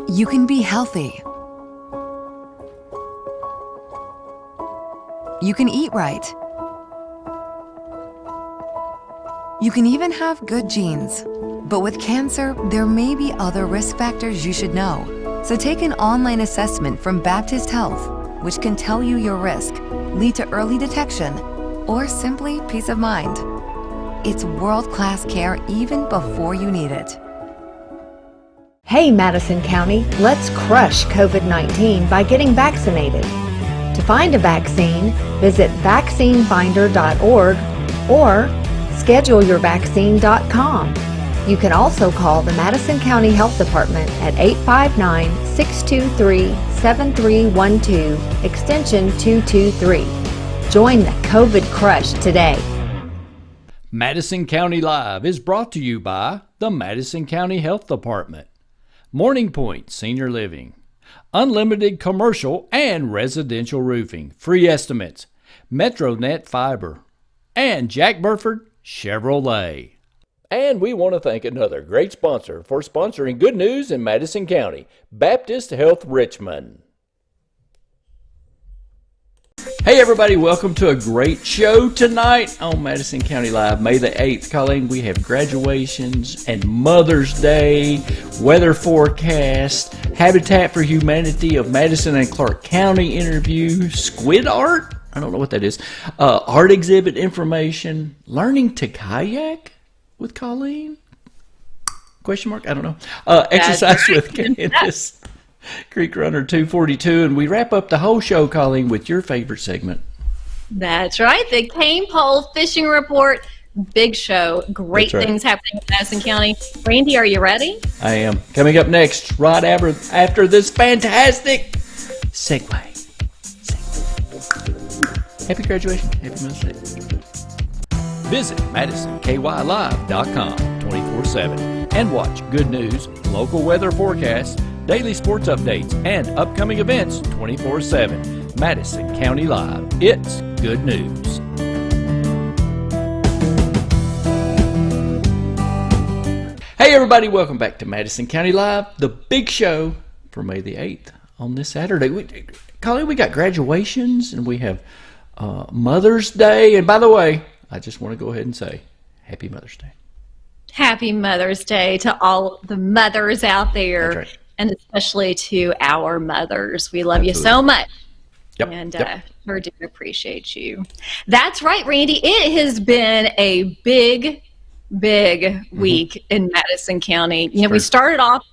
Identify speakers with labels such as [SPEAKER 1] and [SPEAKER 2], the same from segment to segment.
[SPEAKER 1] You can be healthy. You can eat right. You can even have good genes. But with cancer, there may be other risk factors you should know. So take an online assessment from Baptist Health, which can tell you your risk, lead to early detection, or simply peace of mind. It's world-class care even before you need it.
[SPEAKER 2] Hey Madison County, let's crush COVID-19 by getting vaccinated. To find a vaccine, visit vaccinefinder.org or scheduleyourvaccine.com. You can also call the Madison County Health Department at 859-623-7312, extension 223. Join the COVID crush today.
[SPEAKER 3] Madison County Live is brought to you by the Madison County Health Department, Morning Point Senior Living, Unlimited Commercial and Residential Roofing, Free Estimates, MetroNet Fiber, and Jack Burford Chevrolet. And we want to thank another great sponsor for sponsoring good news in Madison County, Baptist Health Richmond. Hey everybody, welcome to a great show tonight on Madison County Live, May the 8th. Colleen, we have graduations and Mother's Day, weather forecast, Habitat for Humanity of Madison and Clark County interview, Squid Art, I don't know what that is, art exhibit information, learning to kayak with Colleen? Question mark? I don't know. Exercise with Candace. Creek Runner 242, and we wrap up the whole show, Colleen, with your favorite segment.
[SPEAKER 4] That's right, the Cain Pole Fishing Report. Big show. Great things happening in Madison County. Randy, are you ready?
[SPEAKER 3] I am. Coming up next, right after this fantastic segue. Happy graduation. Happy Mother's Day. Visit MadisonKYLive.com 24/7 and watch good news, local weather forecasts, daily sports updates, and upcoming events 24/7. Madison County Live. It's good news. Hey everybody, welcome back to Madison County Live, the big show for May the 8th on this Saturday. Colleen, we got graduations and we have Mother's Day. And by the way, I just want to go ahead and say Happy Mother's Day.
[SPEAKER 4] Happy Mother's Day to all the mothers out there.
[SPEAKER 3] That's right.
[SPEAKER 4] And especially to our mothers. We love you so much.
[SPEAKER 3] Yep.
[SPEAKER 4] And sure do appreciate you. That's right, Randy. It has been a big week in Madison County. You know, we started off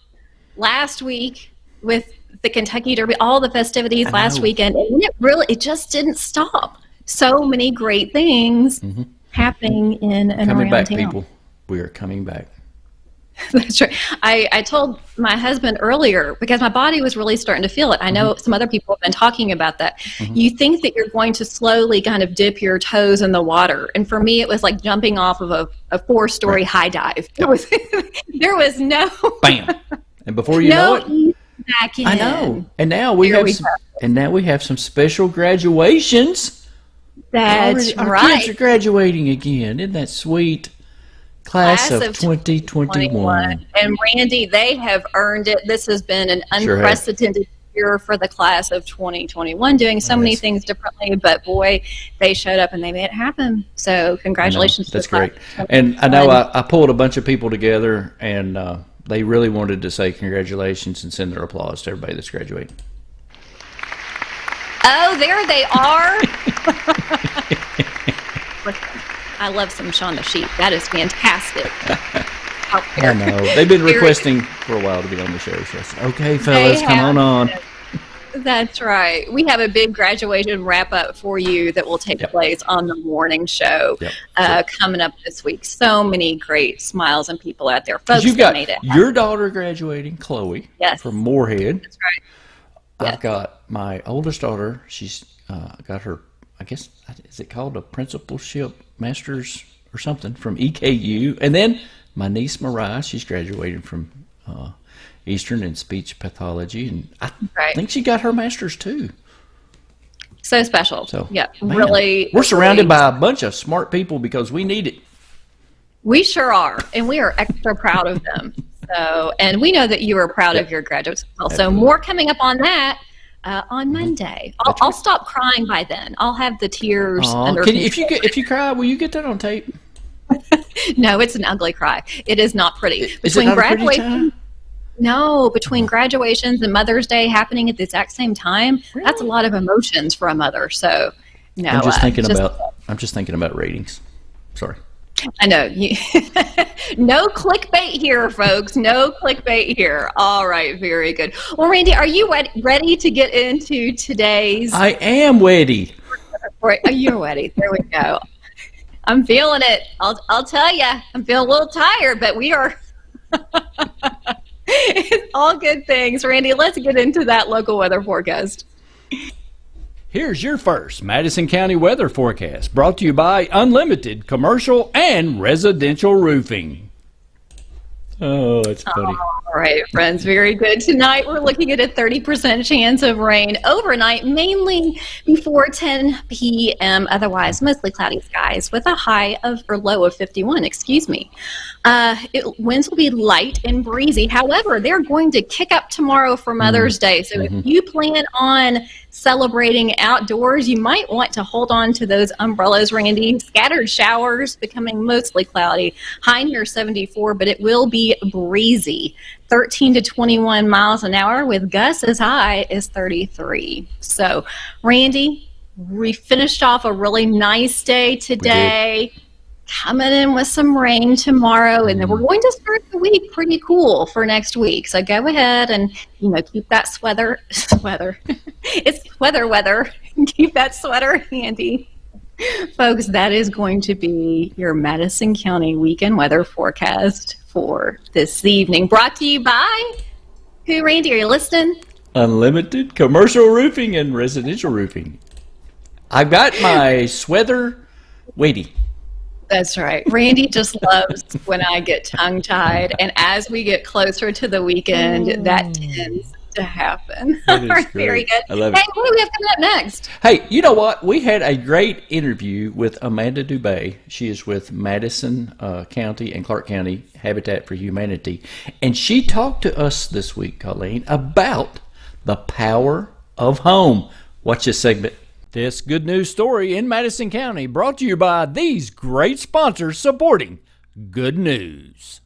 [SPEAKER 4] last week with the Kentucky Derby, all the festivities last weekend, and it just didn't stop. So many great things happening in and
[SPEAKER 3] coming
[SPEAKER 4] around
[SPEAKER 3] back,
[SPEAKER 4] town.
[SPEAKER 3] people. We are coming back.
[SPEAKER 4] That's right. I told my husband earlier, because my body was really starting to feel it. I know some other people have been talking about that. You think that you're going to slowly kind of dip your toes in the water. And for me, it was like jumping off of a 4-story high dive. There was no...
[SPEAKER 3] Bam. And before you know it...
[SPEAKER 4] back in.
[SPEAKER 3] I know. And now we have some special graduations.
[SPEAKER 4] That's
[SPEAKER 3] Our
[SPEAKER 4] right.
[SPEAKER 3] kids are graduating again. Isn't that sweet? Class of 2021.
[SPEAKER 4] And Randy, they have earned it. This has been an unprecedented year for the class of 2021, doing so many things differently. But boy, they showed up and they made it happen. So congratulations.
[SPEAKER 3] That's great. And I know I pulled a bunch of people together, and they really wanted to say congratulations and send their applause to everybody that's graduating.
[SPEAKER 4] Oh, there they are. I love some Shaun the Sheep. That is fantastic.
[SPEAKER 3] I know. They've been requesting for a while to be on the show. So I said, okay, fellas, come on.
[SPEAKER 4] That's right. We have a big graduation wrap-up for you that will take place on the morning show coming up this week. So many great smiles and people out there. Folks,
[SPEAKER 3] you've got
[SPEAKER 4] made it
[SPEAKER 3] your daughter graduating, Chloe, from Moorhead.
[SPEAKER 4] That's right.
[SPEAKER 3] I've got my oldest daughter. She's got her, I guess, is it called a principalship master's or something from EKU? And then my niece Mariah, she's graduating from Eastern in speech pathology, and I think she got her master's too.
[SPEAKER 4] So special.
[SPEAKER 3] So
[SPEAKER 4] really.
[SPEAKER 3] We're surrounded by a bunch of smart people because we need it.
[SPEAKER 4] We sure are, and we are extra proud of them. So, and we know that you are proud of your graduates as well. So more coming up on that on Monday. I'll stop crying by then. I'll have the tears under control.
[SPEAKER 3] If you cry, will you get that on tape?
[SPEAKER 4] No, it's an ugly cry. It is not pretty.
[SPEAKER 3] Is it not a pretty time?
[SPEAKER 4] No, between graduations and Mother's Day happening at the exact same time, that's a lot of emotions for a mother. So, no.
[SPEAKER 3] I'm just thinking about ratings. Sorry.
[SPEAKER 4] I know. No clickbait here, folks. No clickbait here. All right, very good. Well, Randy, are you ready to get into today's?
[SPEAKER 3] I am ready.
[SPEAKER 4] Oh, you're ready. There we go. I'm feeling it. I'll tell you, I'm feeling a little tired, but we are. It's all good things. Randy, let's get into that local weather forecast.
[SPEAKER 3] Here's your first Madison County weather forecast, brought to you by Unlimited Commercial and Residential Roofing. Oh, it's funny.
[SPEAKER 4] All right, friends, very good. Tonight we're looking at a 30% chance of rain overnight, mainly before 10 p.m. Otherwise, mostly cloudy skies with a low of 51. Winds will be light and breezy. However, they're going to kick up tomorrow for Mother's Day. So if you plan on celebrating outdoors, you might want to hold on to those umbrellas, Randy. Scattered showers, becoming mostly cloudy. High near 74, but it will be breezy. 13 to 21 miles an hour with gusts as high as 33. So, Randy, we finished off a really nice day today. Coming in with some rain tomorrow, and then we're going to start the week pretty cool for next week. So go ahead and keep that sweater. It's weather. Keep that sweater handy, folks. That is going to be your Madison County weekend weather forecast for this evening. Brought to you by who? Randy, are you listening?
[SPEAKER 3] Unlimited Commercial Roofing and Residential Roofing. I've got my sweater weighty.
[SPEAKER 4] That's right. Randy just loves when I get tongue-tied, and as we get closer to the weekend, that tends to happen.
[SPEAKER 3] That is great.
[SPEAKER 4] Very good.
[SPEAKER 3] I love it.
[SPEAKER 4] Hey, what do we have coming up next?
[SPEAKER 3] Hey, you know what? We had a great interview with Amanda Dubé. She is with Madison County and Clark County Habitat for Humanity, and she talked to us this week, Colleen, about the power of home. Watch this segment. This good news story in Madison County brought to you by these great sponsors supporting good news.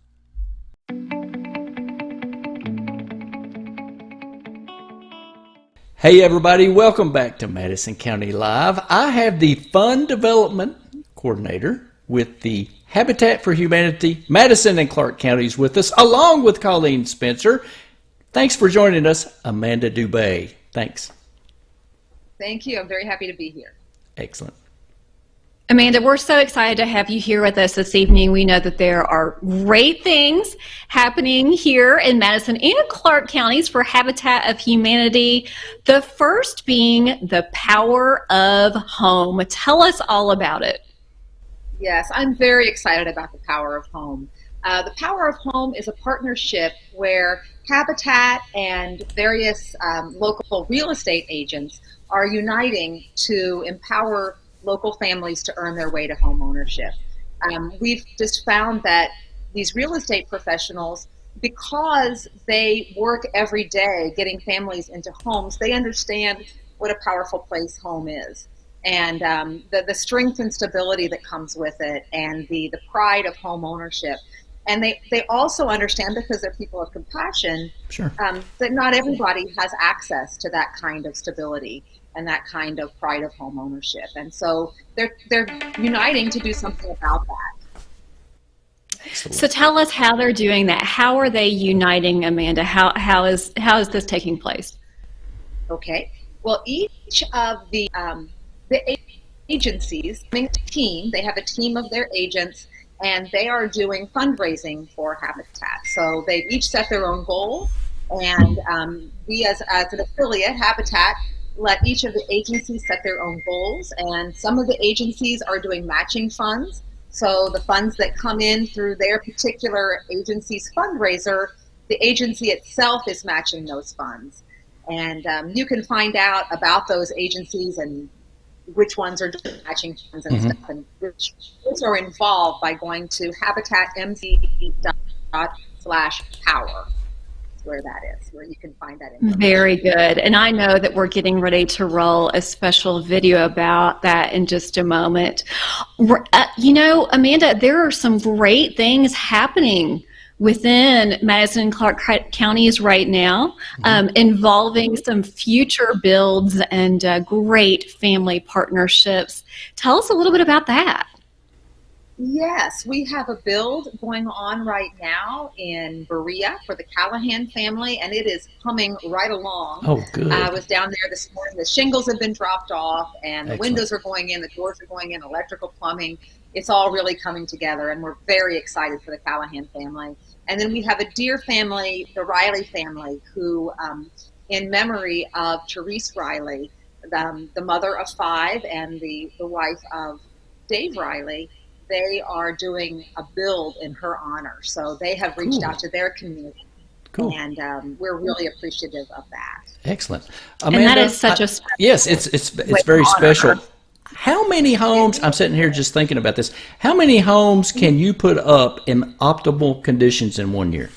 [SPEAKER 3] Hey everybody, welcome back to Madison County Live. I have the Fund Development Coordinator with the Habitat for Humanity, Madison and Clark Counties with us, along with Colleen Spencer. Thanks for joining us, Amanda Dubé. Thanks.
[SPEAKER 5] Thank you. I'm very happy to be here.
[SPEAKER 3] Excellent.
[SPEAKER 4] Amanda, we're so excited to have you here with us this evening. We know that there are great things happening here in Madison and Clark counties for Habitat of Humanity. The first being the power of home. Tell us all about it.
[SPEAKER 5] Yes, I'm very excited about the power of home. The power of home is a partnership where Habitat and various local real estate agents are uniting to empower local families to earn their way to home ownership. We've just found that these real estate professionals, because they work every day getting families into homes, they understand what a powerful place home is, and the strength and stability that comes with it, and the pride of home ownership. And they also understand, because they're people of compassion,
[SPEAKER 3] Sure.
[SPEAKER 5] That not everybody has access to that kind of stability and that kind of pride of home ownership. And so they're uniting to do something about that.
[SPEAKER 3] Excellent.
[SPEAKER 4] So tell us how they're doing that. How are they uniting, Amanda? How is this taking place?
[SPEAKER 5] Okay. Well, each of the agencies, they have a team of their agents, and they are doing fundraising for Habitat. So they've each set their own goal, and we as an affiliate, Habitat, let each of the agencies set their own goals, and some of the agencies are doing matching funds. So the funds that come in through their particular agency's fundraiser, the agency itself is matching those funds. And you can find out about those agencies and which ones are doing matching funds and stuff, and which are involved by going to habitatmc.ca. home.org/power. Where that is, where you can find that information.
[SPEAKER 4] Very good. And I know that we're getting ready to roll a special video about that in just a moment. Amanda, there are some great things happening within Madison and Clark counties right now, involving some future builds and great family partnerships. Tell us a little bit about that.
[SPEAKER 5] Yes, we have a build going on right now in Berea for the Callahan family, and it is humming right along.
[SPEAKER 3] Oh, good.
[SPEAKER 5] I was down there this morning. The shingles have been dropped off, and the windows are going in, the doors are going in, electrical, plumbing. It's all really coming together, and we're very excited for the Callahan family. And then we have a dear family, the Riley family, who, in memory of Therese Riley, the mother of 5 and the wife of Dave Riley, they are doing a build in her honor. So they have reached out to their community.
[SPEAKER 3] Cool.
[SPEAKER 5] And we're really appreciative of that.
[SPEAKER 3] Excellent. Amanda,
[SPEAKER 4] and that is such a special
[SPEAKER 3] yes, it's very special. How many homes, I'm sitting here just thinking about this, how many homes can you put up in optimal conditions in 1 year?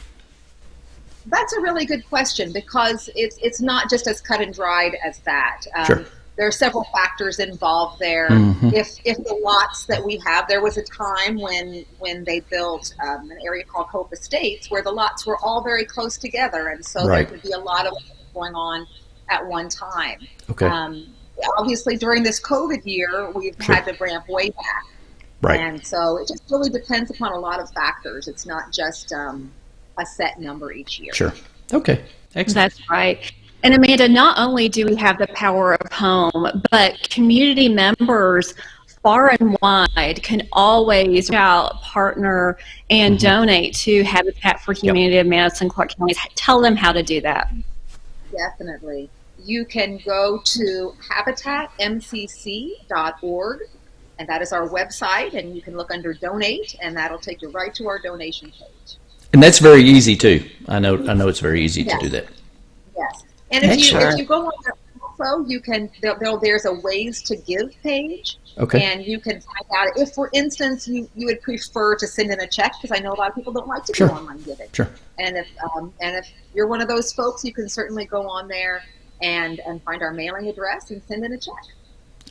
[SPEAKER 5] That's a really good question, because it's not just as cut and dried as that.
[SPEAKER 3] Sure.
[SPEAKER 5] There are several factors involved there. If the lots that we have, there was a time when they built an area called Hope Estates where the lots were all very close together, and so there could be a lot of going on at one time.
[SPEAKER 3] Okay.
[SPEAKER 5] Obviously, during this COVID year, we've had to ramp way back.
[SPEAKER 3] Right.
[SPEAKER 5] And so it just really depends upon a lot of factors. It's not just a set number each year.
[SPEAKER 3] Sure. Okay. Excellent.
[SPEAKER 4] That's right. And Amanda, not only do we have the power of home, but community members far and wide can always reach out, partner, and donate to Habitat for Humanity of Madison Clark counties. Tell them how to do that.
[SPEAKER 5] Definitely. You can go to habitatmcc.org, and that is our website, and you can look under donate, and that'll take you right to our donation page.
[SPEAKER 3] And that's very easy too. I know it's very easy to do that.
[SPEAKER 5] Yes. And if you go on there also, you can there's a ways to give page.
[SPEAKER 3] Okay.
[SPEAKER 5] And you can find out if, for instance, you would prefer to send in a check, because I know a lot of people don't like to do online giving.
[SPEAKER 3] Sure.
[SPEAKER 5] And if you're one of those folks, you can certainly go on there and find our mailing address and send in a check.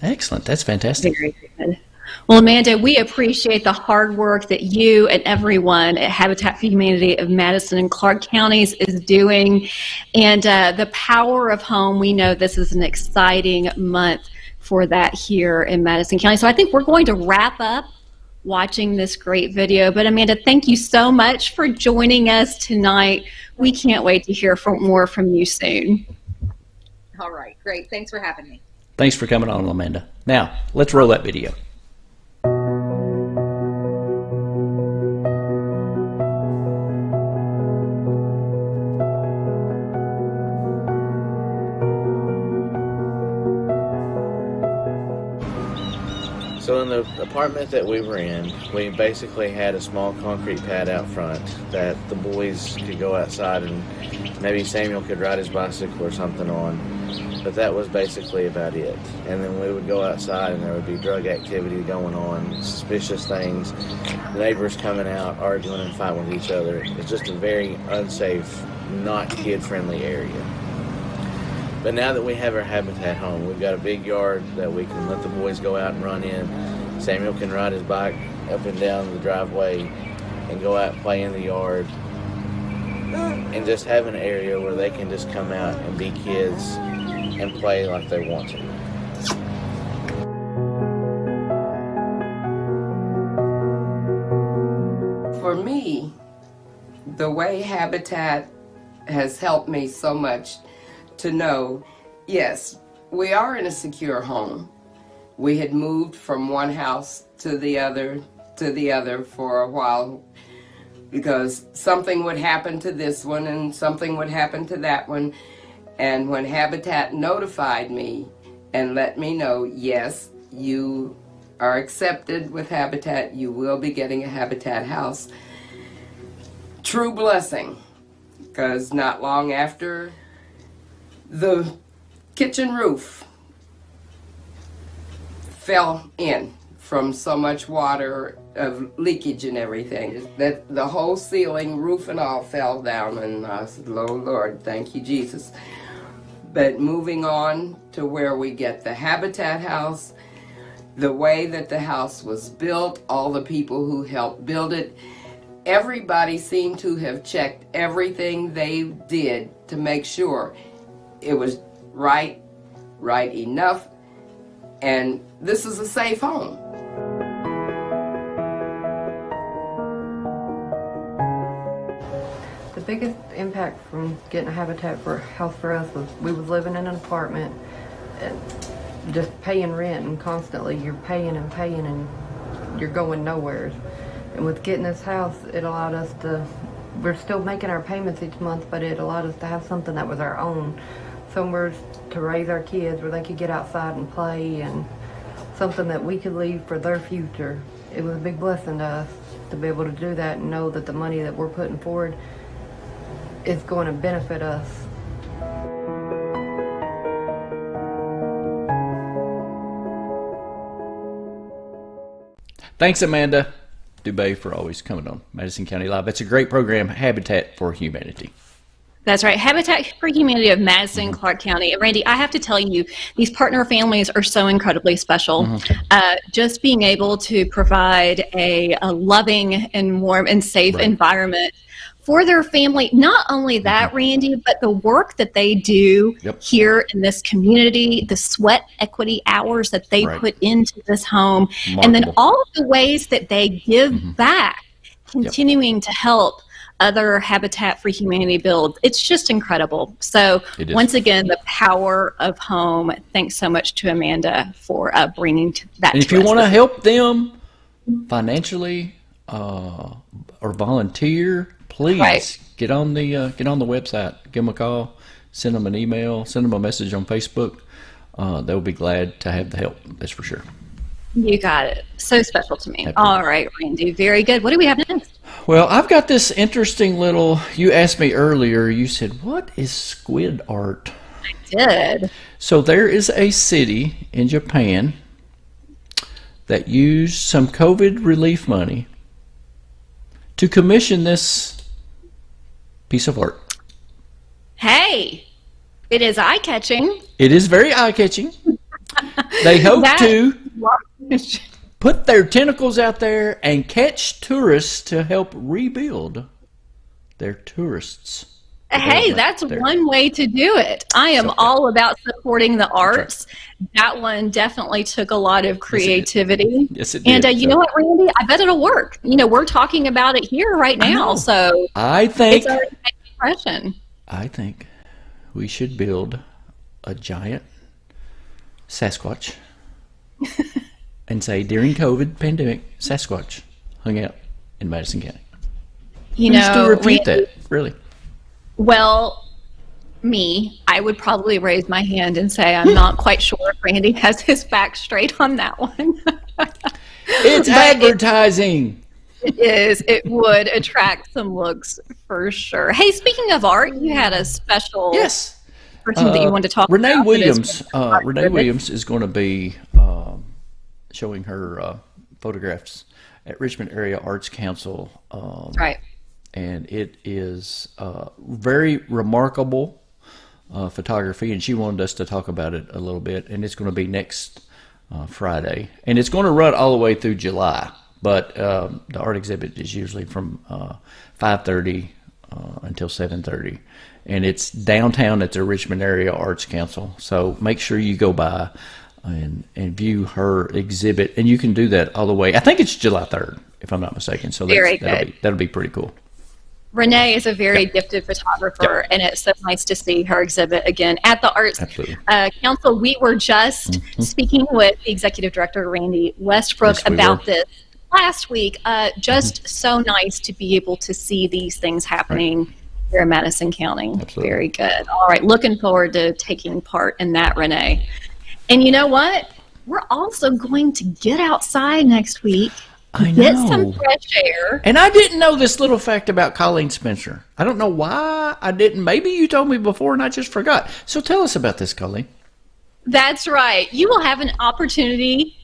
[SPEAKER 3] Excellent. That's fantastic.
[SPEAKER 4] Very good. Well, Amanda, we appreciate the hard work that you and everyone at Habitat for Humanity of Madison and Clark counties is doing. And the power of home, we know this is an exciting month for that here in Madison County. So I think we're going to wrap up watching this great video. But Amanda, thank you so much for joining us tonight. We can't wait to hear more from you soon.
[SPEAKER 5] All right, great. Thanks for having me.
[SPEAKER 3] Thanks for coming on, Amanda. Now, let's roll that video.
[SPEAKER 6] So in the apartment that we were in, we basically had a small concrete pad out front that the boys could go outside and maybe Samuel could ride his bicycle or something on. But that was basically about it. And then we would go outside and there would be drug activity going on, suspicious things, neighbors coming out, arguing and fighting with each other. It's just a very unsafe, not kid-friendly area. But now that we have our Habitat home, we've got a big yard that we can let the boys go out and run in. Samuel can ride his bike up and down the driveway and go out and play in the yard. And just have an area where they can just come out and be kids and play like they want to.
[SPEAKER 7] For me, the way Habitat has helped me so much to know, yes, we are in a secure home. We had moved from one house to the other for a while because something would happen to this one and something would happen to that one. And when Habitat notified me and let me know, yes, you are accepted with Habitat, you will be getting a Habitat house. True blessing, because not long after, the kitchen roof fell in from so much water of leakage and everything. That the whole ceiling, roof and all fell down, and I said, Lord, thank you, Jesus. But moving on to where we get the Habitat house, the way that the house was built, all the people who helped build it, everybody seemed to have checked everything they did to make sure it was right enough, and this is a safe home.
[SPEAKER 8] The biggest impact from getting a Habitat for house for us was we was living in an apartment and just paying rent, and constantly you're paying and you're going nowhere. And with getting this house, it allowed us to, we're still making our payments each month, but it allowed us to have something that was our own. Somewhere to raise our kids where they could get outside and play, and something that we could leave for their future. It was a big blessing to us to be able to do that and know that the money that we're putting forward is going to benefit us.
[SPEAKER 3] Thanks, Amanda Dubé, for always coming on Madison County Live. It's a great program, Habitat for Humanity.
[SPEAKER 4] That's right. Habitat for Humanity of Madison, Clark County. And Randy, I have to tell you, these partner families are so incredibly special. Just being able to provide a loving and warm and safe environment for their family. Not only that, Randy, but the work that they do here in this community, the sweat equity hours that they put into this home, and then all of the ways that they give back, continuing to help other Habitat for Humanity builds. It's just incredible. So once again, the power of home. Thanks so much to Amanda for bringing that.
[SPEAKER 3] And if you want to help them financially or volunteer, please get on the website, give them a call, send them an email, send them a message on Facebook. They'll be glad to have the help. That's for sure.
[SPEAKER 4] You got it. So special to me. All right, Randy. Very good. What do we have next?
[SPEAKER 3] Well, I've got this interesting little, you asked me earlier, you said, what is squid art?
[SPEAKER 4] I did.
[SPEAKER 3] So there is a city in Japan that used some COVID relief money to commission this piece of art.
[SPEAKER 4] Hey, it is eye-catching.
[SPEAKER 3] It is very eye-catching. They hope to put their tentacles out there and catch tourists to help rebuild their tourists.
[SPEAKER 4] Hey, that's one way to do it. I am all about supporting the arts. That one definitely took a lot of creativity.
[SPEAKER 3] Yes, it did.
[SPEAKER 4] And you know what, Randy? I bet it'll work. You know, we're talking about it here right now. So
[SPEAKER 3] I think
[SPEAKER 4] it's already made an impression.
[SPEAKER 3] I think we should build a giant Sasquatch and say, during COVID pandemic, Sasquatch hung out in Madison County.
[SPEAKER 4] You know,
[SPEAKER 3] to repeat that, really.
[SPEAKER 4] Well, I would probably raise my hand and say I'm not quite sure if Randy has his facts straight on that one.
[SPEAKER 3] It's advertising.
[SPEAKER 4] It is. It would attract some looks for sure. Hey, speaking of art, you had a special person that you wanted to talk
[SPEAKER 3] Renee
[SPEAKER 4] about.
[SPEAKER 3] Williams. Renee Williams is going to be showing her photographs at Richmond Area Arts Council.
[SPEAKER 4] Right.
[SPEAKER 3] And it is very remarkable photography, and she wanted us to talk about it a little bit, and it's going to be next Friday. And it's going to run all the way through July, but the art exhibit is usually from 5:30 until 7:30. And it's downtown at the Richmond Area Arts Council. So make sure you go by and view her exhibit, and you can do that all the way. I think it's July 3rd, if I'm not mistaken. So that'll be pretty cool.
[SPEAKER 4] Renee is a very gifted photographer, and it's so nice to see her exhibit again at the Arts Council. We were just speaking with the executive director, Randy Westbrook, about this last week. Just so nice to be able to see these things happening here in Madison County.
[SPEAKER 3] Absolutely.
[SPEAKER 4] Very good. All right, looking forward to taking part in that, Renee. And you know what? We're also going to get outside next week. Get some fresh air.
[SPEAKER 3] And I didn't know this little fact about Colleen Spencer. I don't know why I didn't. Maybe you told me before and I just forgot. So tell us about this, Colleen.
[SPEAKER 4] That's right. You will have an opportunity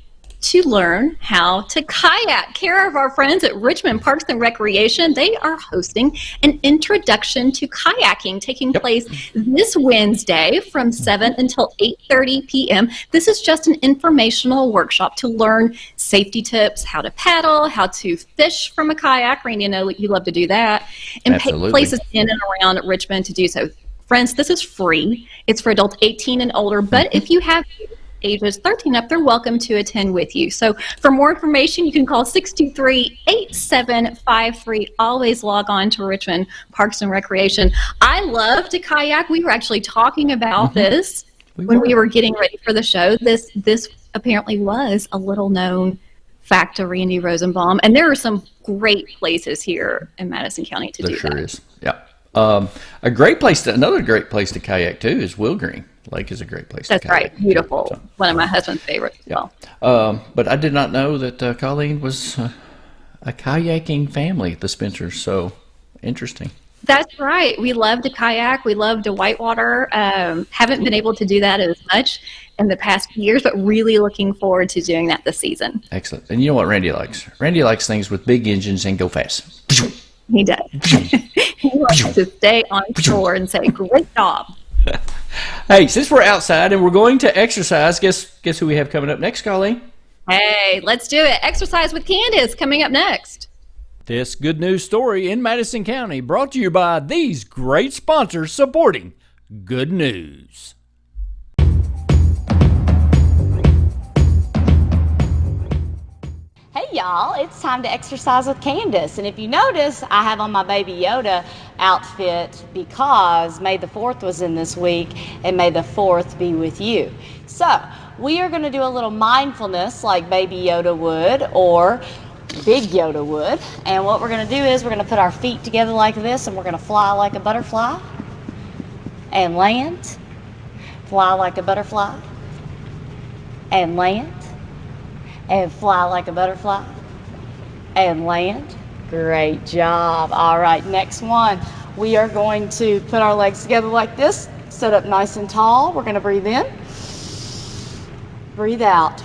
[SPEAKER 4] to learn how to kayak. Care of our friends at Richmond Parks and Recreation, they are hosting an introduction to kayaking taking place this Wednesday from 7 until 8:30 p.m. This is just an informational workshop to learn safety tips, how to paddle, how to fish from a kayak. Randy, I know you love to do that. And places in and around Richmond to do so. Friends, this is free. It's for adults 18 and older, but if you have ages 13 up, they're welcome to attend with you. So for more information, you can call 623-8753. Always log on to Richmond Parks and Recreation. I love to kayak. We were actually talking about this when we were getting ready for the show. This apparently was a little known fact to Randy Rosenbaum, and there are some great places here in Madison County to do that. There sure is.
[SPEAKER 3] Yeah. Another great place to kayak too is Wilgreen Lake. Is a great place.
[SPEAKER 4] That's
[SPEAKER 3] to kayak.
[SPEAKER 4] Right, beautiful. So, one of my husband's favorites as well.
[SPEAKER 3] But I did not know that Colleen was a kayaking family, the Spencers. So interesting.
[SPEAKER 4] That's right. We love to kayak. We love to whitewater. Haven't been able to do that as much in the past few years, but really looking forward to doing that this season.
[SPEAKER 3] Excellent. And you know what Randy likes? Randy likes things with big engines and go fast.
[SPEAKER 4] He does. He wants to stay on shore and say, great job.
[SPEAKER 3] Hey, since we're outside and we're going to exercise, guess who we have coming up next, Colleen?
[SPEAKER 4] Hey, let's do it. Exercise with Candace coming up next.
[SPEAKER 3] This good news story in Madison County brought to you by these great sponsors supporting good news.
[SPEAKER 9] Hey y'all, it's time to exercise with Candace. And if you notice, I have on my Baby Yoda outfit because May the 4th was in this week, and May the 4th be with you. So we are going to do a little mindfulness like Baby Yoda would, or Big Yoda would. And what we're going to do is we're going to put our feet together like this, and we're going to fly like a butterfly and land, fly like a butterfly and land, and fly like a butterfly and land. Great job. All right, next one. We are going to put our legs together like this, sit up nice and tall. We're going to breathe in, breathe out,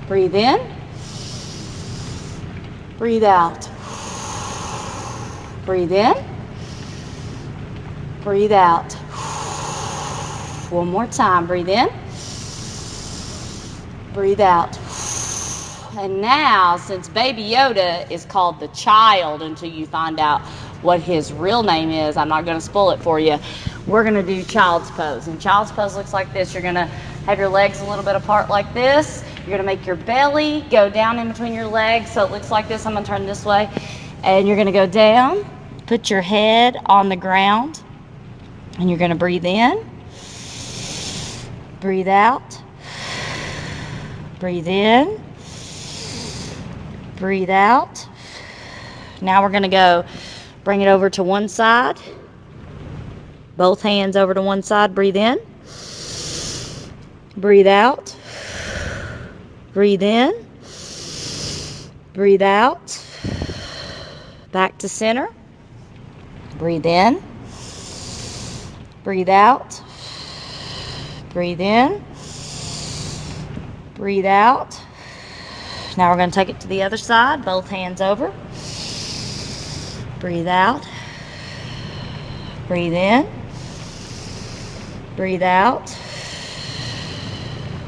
[SPEAKER 9] breathe in, breathe out, breathe in, breathe out. One more time. Breathe in, breathe out. And now, since Baby Yoda is called the child until you find out what his real name is, I'm not going to spoil it for you, we're going to do child's pose. And child's pose looks like this. You're going to have your legs a little bit apart like this. You're going to make your belly go down in between your legs so it looks like this. I'm going to turn this way. And you're going to go down, put your head on the ground, and you're going to breathe in, breathe out, breathe in, breathe out. Now we're going to go bring it over to one side. Both hands over to one side. Breathe in. Breathe out. Breathe in. Breathe out. Back to center. Breathe in. Breathe out. Breathe in. Breathe out. Now we're going to take it to the other side. Both hands over. Breathe out. Breathe in. Breathe out.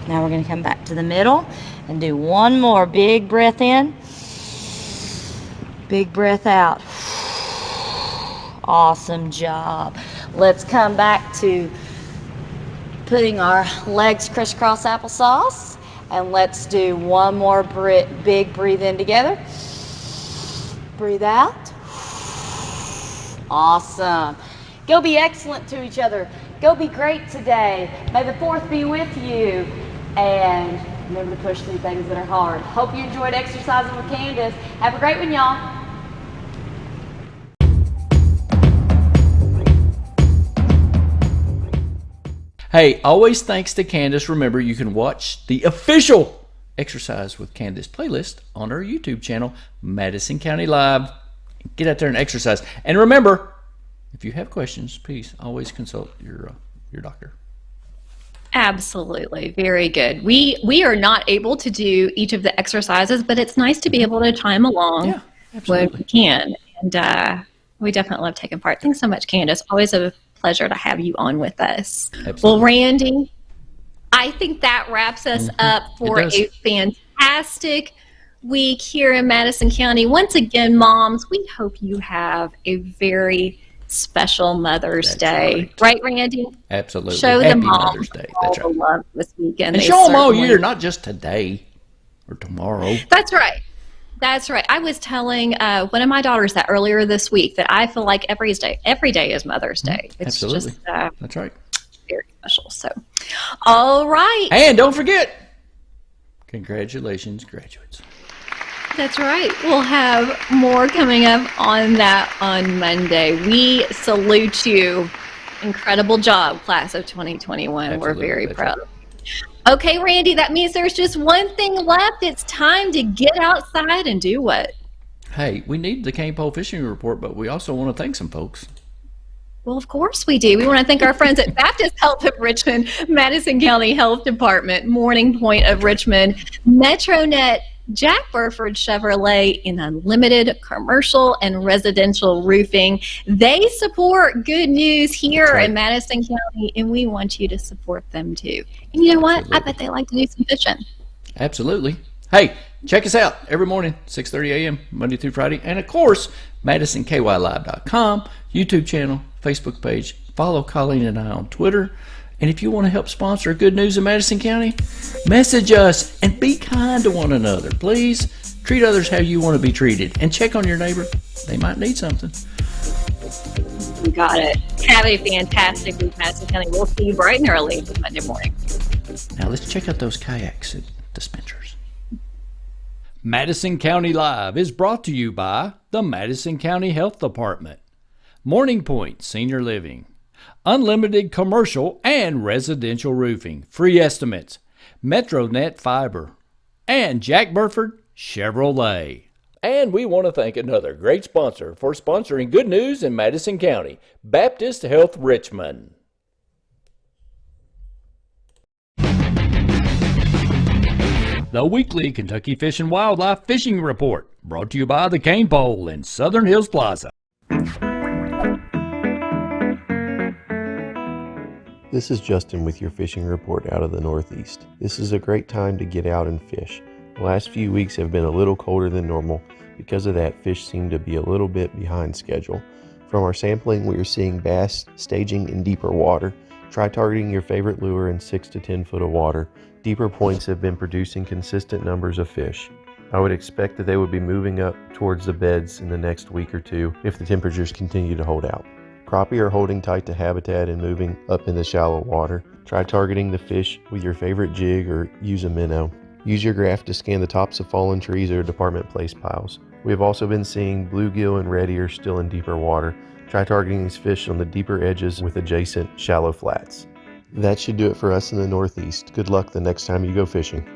[SPEAKER 9] Now we're going to come back to the middle and do one more big breath in. Big breath out. Awesome job. Let's come back to putting our legs crisscross applesauce. And let's do one more big breathe in together. Breathe out. Awesome. Go be excellent to each other. Go be great today. May the 4th be with you. And remember to push through things that are hard. Hope you enjoyed exercising with Candace. Have a great one, y'all.
[SPEAKER 3] Hey, always thanks to Candace. Remember, you can watch the official Exercise with Candace playlist on our YouTube channel, Madison County Live. Get out there and exercise. And remember, if you have questions, please always consult your doctor.
[SPEAKER 4] Absolutely. Very good. We are not able to do each of the exercises, but it's nice to be able to chime along when we can. And we definitely love taking part. Thanks so much, Candace. Always a pleasure to have you on with us.
[SPEAKER 3] Absolutely.
[SPEAKER 4] Well, Randy, I think that wraps us up for a fantastic week here in Madison County. Once again, moms, we hope you have a very special Mother's Day. Right, Randy?
[SPEAKER 3] Absolutely.
[SPEAKER 4] Show
[SPEAKER 3] Happy
[SPEAKER 4] the moms
[SPEAKER 3] Mother's Day. That's
[SPEAKER 4] all the love this weekend.
[SPEAKER 3] And
[SPEAKER 4] They
[SPEAKER 3] show them all
[SPEAKER 4] certainly-
[SPEAKER 3] year, not just today or tomorrow.
[SPEAKER 4] That's right. That's right. I was telling one of my daughters that earlier this week that I feel like every day is Mother's Day. It's
[SPEAKER 3] Absolutely.
[SPEAKER 4] just
[SPEAKER 3] That's right.
[SPEAKER 4] very special. So, all right.
[SPEAKER 3] And don't forget, congratulations, graduates.
[SPEAKER 4] That's right. We'll have more coming up on that on Monday. We salute you. Incredible job, class of 2021.
[SPEAKER 3] Absolutely.
[SPEAKER 4] We're very
[SPEAKER 3] That's
[SPEAKER 4] proud. Okay, Randy, that means there's just one thing left. It's time to get outside and do what?
[SPEAKER 3] Hey, we need the Cane Pole Fishing Report, but we also want to thank some folks.
[SPEAKER 4] Well, of course we do. We want to thank our friends at Baptist Health of Richmond, Madison County Health Department, Morning Point of Richmond, MetroNet, Jack Burford Chevrolet, in unlimited commercial and residential roofing. They support good news here in Madison County, and we want you to support them too. And you know what? I bet they like to do some fishing.
[SPEAKER 3] Absolutely. Hey, check us out every morning, 6:30 a.m., Monday through Friday. And, of course, MadisonKYLive.com, YouTube channel, Facebook page. Follow Colleen and I on Twitter. And if you want to help sponsor Good News in Madison County, message us and be kind to one another. Please treat others how you want to be treated. And check on your neighbor. They might need something.
[SPEAKER 4] You got it. Have a fantastic week, Madison County. We'll see you bright and early Monday morning.
[SPEAKER 3] Now let's check out those kayaks at the Spencers. Madison County Live is brought to you by the Madison County Health Department, Morning Point Senior Living, Unlimited Commercial and Residential Roofing, Free Estimates, MetroNet Fiber, and Jack Burford Chevrolet. And we want to thank another great sponsor for sponsoring Good News in Madison County, Baptist Health Richmond. The weekly Kentucky Fish and Wildlife Fishing Report, brought to you by the Cane Pole in Southern Hills Plaza.
[SPEAKER 10] This is Justin with your fishing report out of the Northeast. This is a great time to get out and fish. The last few weeks have been a little colder than normal. Because of that, fish seem to be a little bit behind schedule. From our sampling, we are seeing bass staging in deeper water. Try targeting your favorite lure in 6 to 10 foot of water. Deeper points have been producing consistent numbers of fish. I would expect that they would be moving up towards the beds in the next week or two if the temperatures continue to hold out. Crappie are holding tight to habitat and moving up in the shallow water. Try targeting the fish with your favorite jig or use a minnow. Use your graph to scan the tops of fallen trees or department place piles. We have also been seeing bluegill and red ear still in deeper water. Try targeting these fish on the deeper edges with adjacent shallow flats. That should do it for us in the Northeast. Good luck the next time you go fishing.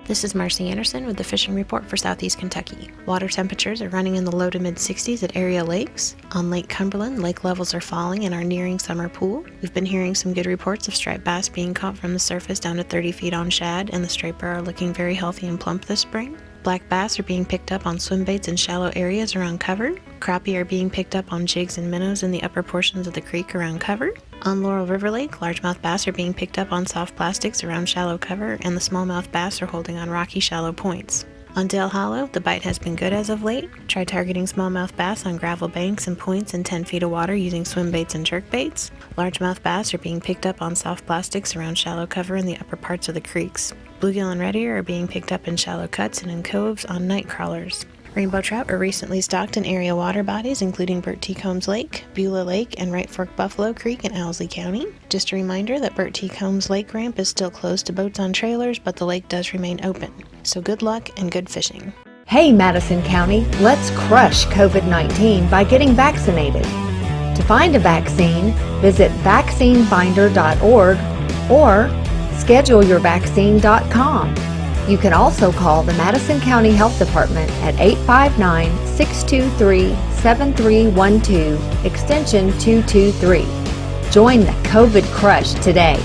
[SPEAKER 11] This is Marcy Anderson with the Fishing Report for Southeast Kentucky. Water temperatures are running in the low to mid 60s at area lakes. On Lake Cumberland, lake levels are falling and are nearing summer pool. We've been hearing some good reports of striped bass being caught from the surface down to 30 feet on shad, and the striper are looking very healthy and plump this spring. Black bass are being picked up on swim baits in shallow areas around cover. Crappie are being picked up on jigs and minnows in the upper portions of the creek around cover. On Laurel River Lake, largemouth bass are being picked up on soft plastics around shallow cover, and the smallmouth bass are holding on rocky shallow points. On Dale Hollow, the bite has been good as of late. Try targeting smallmouth bass on gravel banks and points in 10 feet of water using swim baits and jerk baits. Largemouth bass are being picked up on soft plastics around shallow cover in the upper parts of the creeks. Bluegill and red ear are being picked up in shallow cuts and in coves on night crawlers. Rainbow trout are recently stocked in area water bodies including Bert T. Combs Lake, Beulah Lake, and Right Fork Buffalo Creek in Owsley County. Just a reminder that Bert T. Combs Lake ramp is still closed to boats on trailers, but the lake does remain open. So good luck and good fishing.
[SPEAKER 2] Hey Madison County, let's crush COVID-19 by getting vaccinated. To find a vaccine, visit vaccinefinder.org or scheduleyourvaccine.com. You can also call the Madison County Health Department at 859-623-7312, extension 223. Join the COVID crush today.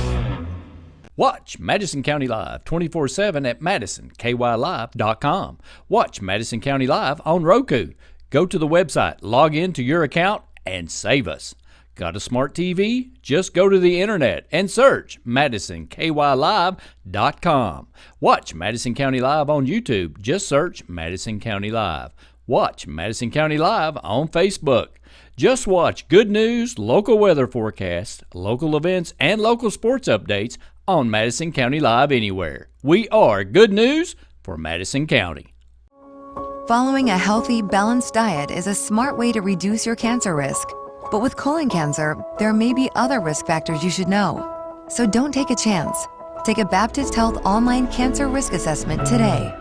[SPEAKER 3] Watch Madison County Live 24/7 at MadisonKYLive.com. Watch Madison County Live on Roku. Go to the website, log into your account, and save us. Got a smart TV? Just go to the internet and search MadisonKYLive.com. Watch Madison County Live on YouTube. Just search Madison County Live. Watch Madison County Live on Facebook. Just watch good news, local weather forecasts, local events, and local sports updates on Madison County Live anywhere. We are good news for Madison County.
[SPEAKER 1] Following a healthy, balanced diet is a smart way to reduce your cancer risk. But with colon cancer, there may be other risk factors you should know. So don't take a chance. Take a Baptist Health online cancer risk assessment today.